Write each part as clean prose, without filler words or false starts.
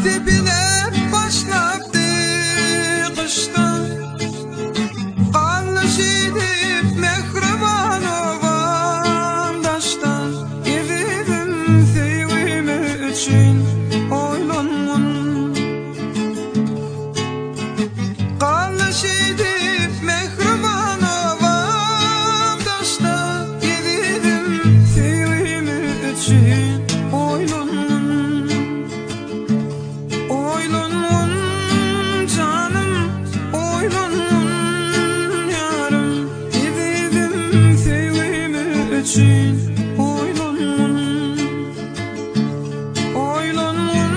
Depine başlaptı kışta, Qalış edip mehriban ovam daşta. Evidim sevimi üçün oylanmun. Qalış edip mehriban ovam daşta. Evidim sevimi üçün oylanmun. Oylanmun canım, oylanmun yarım. Evidim sevimi üçün oylanmun. Oylanmun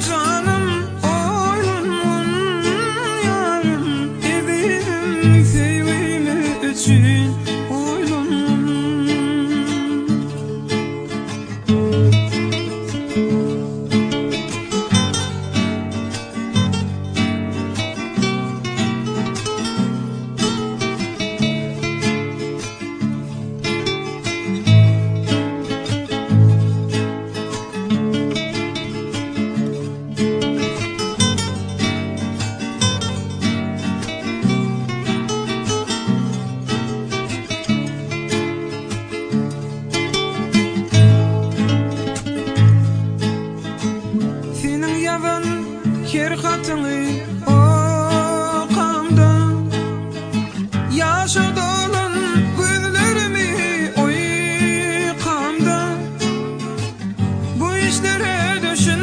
canım, oylanmun yarım. Evidim sevimi üçün oylanmun. Senin yavan kerhatını okamda, yaşa dolan gözlerimi uykamda. Bu işlere düşün